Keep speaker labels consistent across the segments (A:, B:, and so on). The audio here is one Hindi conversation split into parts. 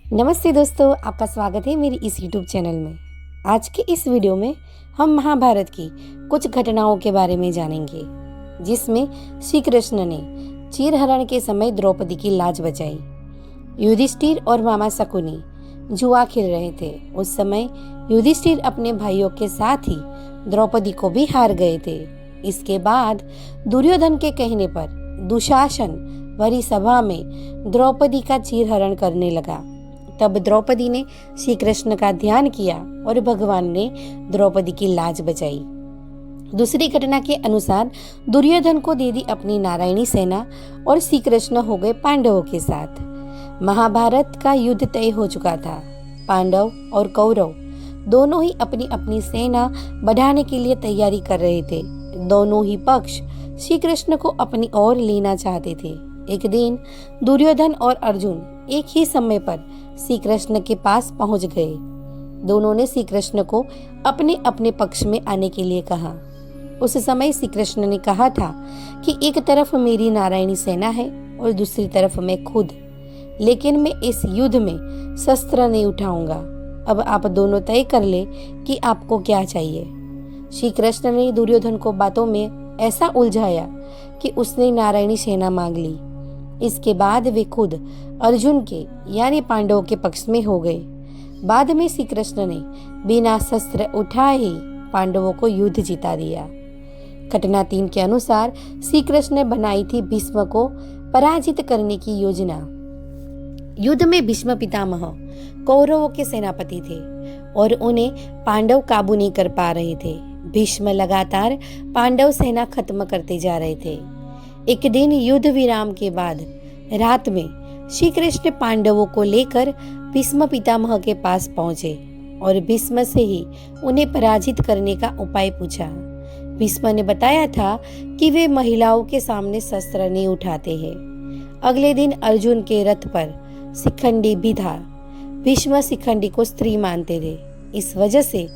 A: नमस्ते दोस्तों, आपका स्वागत है मेरी इस यूट्यूब चैनल में। आज के इस वीडियो में हम महाभारत की कुछ घटनाओं के बारे में जानेंगे, जिसमें श्री कृष्ण ने चीरहरण के समय द्रौपदी की लाज बचाई। युधिष्ठिर और मामा शकुनी जुआ खेल रहे थे। उस समय युधिष्ठिर अपने भाइयों के साथ ही द्रौपदी को भी हार गए थे। इसके बाद दुर्योधन के कहने पर दुशासन भरी सभा में द्रौपदी का चीरहरण करने लगा। तब द्रौपदी ने श्री कृष्ण का ध्यान किया और भगवान ने द्रौपदी की लाज बचाई। दूसरी घटना के अनुसार दुर्योधन को दे दी अपनी नारायणी सेना और श्री कृष्ण हो गए पांडवों के साथ। महाभारत का युद्ध तय हो चुका था। पांडव और कौरव दोनों ही अपनी अपनी सेना बढ़ाने के लिए तैयारी कर रहे थे। दोनों ही पक्ष श्री कृष्ण को अपनी ओर लेना चाहते थे। एक दिन दुर्योधन और अर्जुन एक ही समय पर श्री कृष्ण के पास पहुंच गए। दोनों ने श्री कृष्ण को अपने अपने पक्ष में आने के लिए कहा। उस समय श्री कृष्ण ने कहा था कि एक तरफ मेरी नारायणी सेना है और दूसरी तरफ मैं खुद, लेकिन मैं इस युद्ध में शस्त्र नहीं उठाऊंगा। अब आप दोनों तय कर ले कि आपको क्या चाहिए। श्री कृष्ण ने दुर्योधन को बातों में ऐसा उलझाया कि उसने नारायणी सेना मांग ली। इसके बाद वे खुद अर्जुन के यानी पांडवों के पक्ष में हो गए। बाद में श्री कृष्ण ने बिना शस्त्र उठाए ही पांडवों को युद्ध जिता दिया। घटना 3 के अनुसार श्री कृष्ण ने बनाई थी भीष्म को पराजित करने की योजना। युद्ध में भीष्म पितामह कौरवों के सेनापति थे और उन्हें पांडव काबू नहीं कर पा रहे थे। भीष्म लगातार पांडव सेना खत्म करते जा रहे थे। एक दिन युद्ध विराम के बाद रात में श्री कृष्ण पांडवों को लेकर भीष्म पितामह के पास पहुंचे और भीष्म से ही उन्हें पराजित करने का उपाय पूछा। भीष्म ने बताया था कि वे महिलाओं के सामने शस्त्र नहीं उठाते हैं। अगले दिन अर्जुन के रथ पर शिखंडी भी था। भीष्म शिखंडी को स्त्री मानते थे। इस वजह से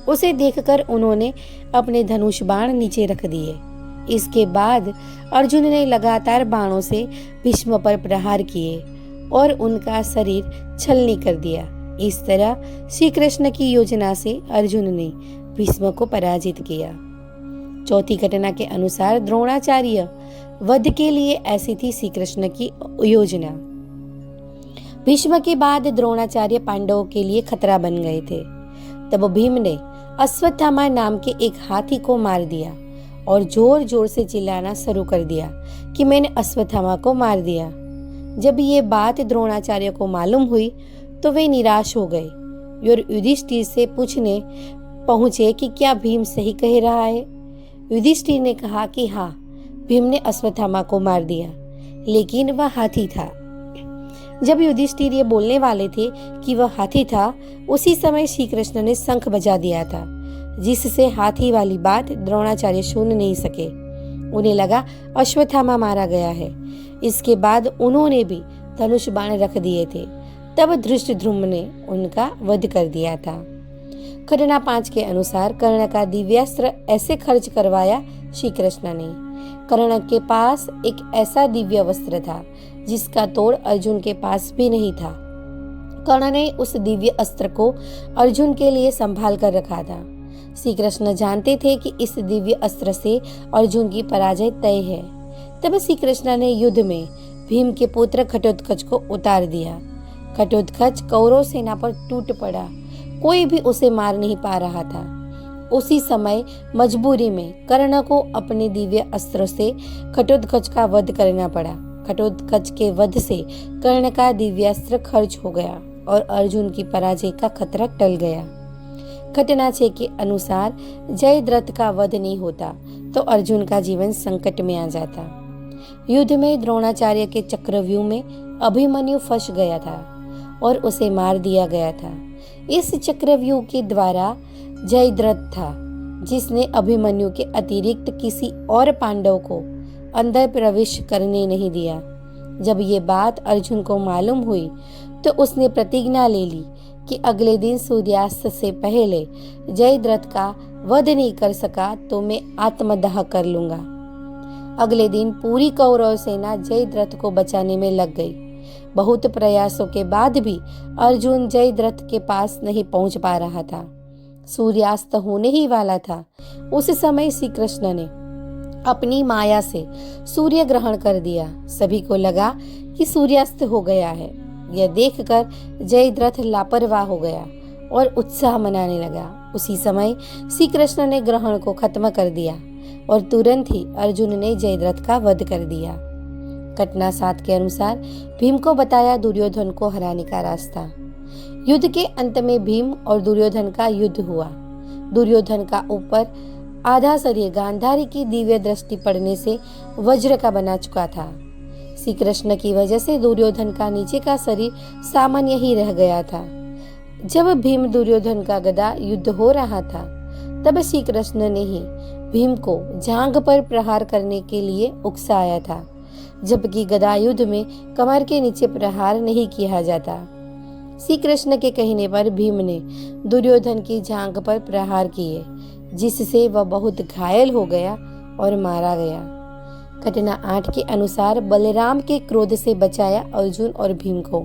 A: उसे देखकर उन्होंने अपने धनुष बाण नीचे रख दिए। इसके बाद अर्जुन ने लगातार बाणों से भीष्म पर प्रहार किए और उनका शरीर छलनी कर दिया। इस तरह श्री कृष्ण की योजना से अर्जुन ने भीष्म को पराजित किया। चौथी घटना के अनुसार द्रोणाचार्य वध के लिए ऐसी थी श्री कृष्ण की योजना। भीष्म के बाद द्रोणाचार्य पांडवों के लिए खतरा बन गए थे। तब भीम ने अश्वत्थामा नाम के एक हाथी को मार दिया और जोर जोर से चिल्लाना शुरू कर दिया कि मैंने अश्वत्थामा को मार दिया। जब ये बात द्रोणाचार्य को मालूम हुई तो वे निराश हो गए और युधिष्ठिर से पूछने पहुंचे कि क्या भीम सही कह रहा है। युधिष्ठिर ने कहा कि हाँ, भीम ने अश्वत्थामा को मार दिया, लेकिन वह हाथी था। जब युधिष्ठिर ये बोलने वाले थे कि वह हाथी था, उसी समय श्री कृष्ण ने शंख बजा दिया था, जिससे हाथी वाली बात द्रोणाचार्य सुन नहीं सके। उन्हें लगा अश्वत्थामा मारा गया है। इसके बाद उन्होंने भी धनुष बाण रख दिए थे। तब धृष्टद्युम्न ने उनका वध कर दिया था। घटना 5 के अनुसार कर्ण का दिव्यास्त्र ऐसे खर्च करवाया श्री कृष्ण ने। कर्ण के पास एक ऐसा दिव्य वस्त्र था जिसका तोड़ अर्जुन के पास भी नहीं था। कर्ण ने उस दिव्य अस्त्र को अर्जुन के लिए संभाल कर रखा था। श्री कृष्ण जानते थे कि इस दिव्य अस्त्र से अर्जुन की पराजय तय है। तब श्री कृष्ण ने युद्ध में भीम के पुत्र घटोत्कच को उतार दिया। घटोत्कच कौरव सेना पर टूट पड़ा। कोई भी उसे मार नहीं पा रहा था। उसी समय मजबूरी में कर्ण को अपने दिव्य अस्त्रों से घटोत्कच का वध करना पड़ा। घटोत्कच के वध से कर्ण का दिव्यास्त्र खर्च हो गया और अर्जुन की पराजय का खतरा टल गया। घटना 6 के अनुसार जयद्रथ का वध नहीं होता तो अर्जुन का जीवन संकट में आ जाता। युद्ध में द्रोणाचार्य के चक्रव्यूह में अभिमन्यु फंस गया था और उसे मार दिया गया था। इस चक्रव्यूह के द्वारा जयद्रथ था, जिसने अभिमन्यु के अतिरिक्त किसी और पांडव को अंदर प्रवेश करने नहीं दिया। जब ये बात अर्जुन को मालूम हुई तो उसने प्रतिज्ञा ले ली कि अगले दिन सूर्यास्त से पहले जयद्रथ का वध नहीं कर सका तो मैं आत्मदाह कर लूंगा। अगले दिन पूरी कौरव सेना जयद्रथ को बचाने में लग गई। बहुत प्रयासों के बाद भी अर्जुन जयद्रथ के पास नहीं पहुंच पा रहा था। सूर्यास्त होने ही वाला था। उस समय श्री कृष्ण ने अपनी माया से सूर्य ग्रहण कर दिया। सभी को लगा कि सूर्यास्त हो गया है। यह देखकर जयद्रथ लापरवाह हो गया और उत्साह मनाने लगा। उसी समय श्री कृष्ण ने ग्रहण को खत्म कर दिया और तुरंत ही अर्जुन ने जयद्रथ का वध कर दिया। घटना 7 के अनुसार भीम को बताया दुर्योधन को हराने का रास्ता। युद्ध के अंत में भीम और दुर्योधन का युद्ध हुआ। दुर्योधन का ऊपर आधा शरीर गांधारी की दिव्य दृष्टि पड़ने से वज्र का बना चुका था। श्री कृष्ण की वजह से दुर्योधन का नीचे का शरीर सामान्य ही रह गया था। जब भीम दुर्योधन का गदा युद्ध हो रहा था, तब श्री कृष्ण ने ही भीम को जांघ पर प्रहार करने के लिए उकसाया था, जबकि गदा युद्ध में कमर के नीचे प्रहार नहीं किया जाता। श्री कृष्ण के कहने पर भीम ने दुर्योधन की जांघ पर प्रहार किए, जिससे वह बहुत घायल हो गया और मारा गया। घटना 8 के अनुसार बलराम के क्रोध से बचाया अर्जुन और भीम को।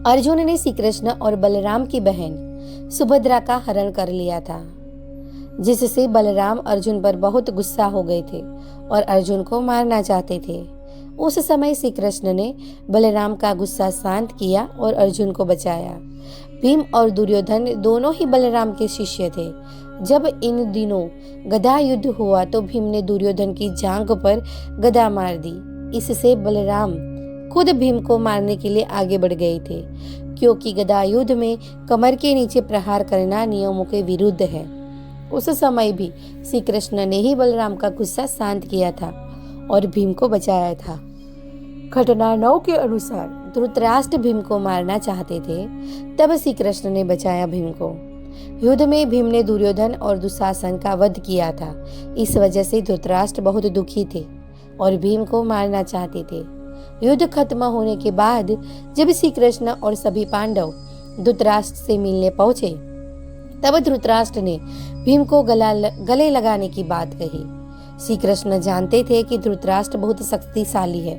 A: अर्जुन ने श्री कृष्ण और बलराम की बहन सुभद्रा का हरण कर लिया था, जिससे बलराम अर्जुन पर बहुत गुस्सा हो गए थे और अर्जुन को मारना चाहते थे। उस समय श्री कृष्ण ने बलराम का गुस्सा शांत किया और अर्जुन को बचाया। भीम और दुर्योधन दोनों ही बलराम के शिष्य थे। जब इन दिनों गदा युद्ध हुआ तो भीम ने दुर्योधन की जांघ पर गदा मार दी। इससे बलराम खुद भीम को मारने के लिए आगे बढ़ गए थे, क्योंकि गदा युद्ध में कमर के नीचे प्रहार करना नियमों के विरुद्ध है। उस समय भी श्री कृष्ण ने ही बलराम का गुस्सा शांत किया था और भीम को बचाया था। घटना 9 के अनुसार धृतराष्ट्र भीम को मारना चाहते थे, तब श्री कृष्ण ने बचाया भीम को। युद्ध में भीम ने दुर्योधन और दुशासन का वध किया था। इस वजह से धृतराष्ट्र बहुत दुखी थे और भीम को मारना चाहते थे। युद्ध खत्म होने के बाद जब श्री कृष्ण और सभी पांडव धृतराष्ट्र से मिलने पहुंचे, तब धृतराष्ट्र ने भीम को गले लगाने की बात कही। श्री कृष्ण जानते थे कि धृतराष्ट्र बहुत शक्तिशाली है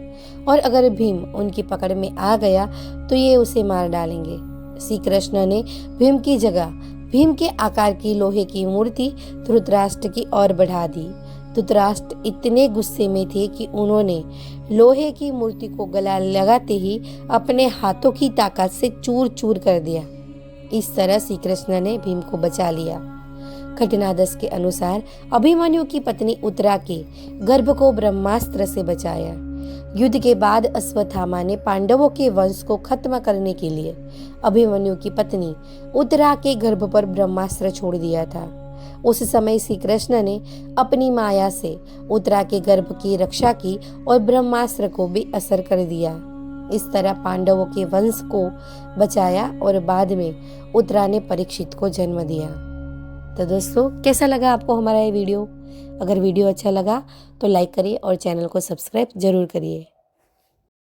A: और अगर भीम उनकी पकड़ में आ गया तो ये उसे मार डालेंगे। श्री कृष्ण ने भीम की जगह भीम के आकार की लोहे की मूर्ति धृतराष्ट्र की ओर बढ़ा दी। धृतराष्ट्र इतने गुस्से में थे कि उन्होंने लोहे की मूर्ति को गला लगाते ही अपने हाथों की ताकत से चूर चूर कर दिया। इस तरह श्री कृष्ण ने भीम को बचा लिया। घटना 10 के अनुसार अभिमन्यु की पत्नी उत्तरा के गर्भ को ब्रह्मास्त्र से बचाया। युद्ध के बाद अश्वत्थामा ने पांडवों के वंश को खत्म करने के लिए अभिमन्यु की पत्नी उत्तरा के गर्भ पर ब्रह्मास्त्र छोड़ दिया था। उस समय श्री कृष्ण ने अपनी माया से उत्तरा के गर्भ की रक्षा की और ब्रह्मास्त्र को भी असर कर दिया। इस तरह पांडवों के वंश को बचाया और बाद में उत्तरा ने परीक्षित को जन्म दिया। तो दोस्तों, कैसा लगा आपको हमारा ये वीडियो? अगर वीडियो अच्छा लगा तो लाइक करिए और चैनल को सब्सक्राइब जरूर करिए।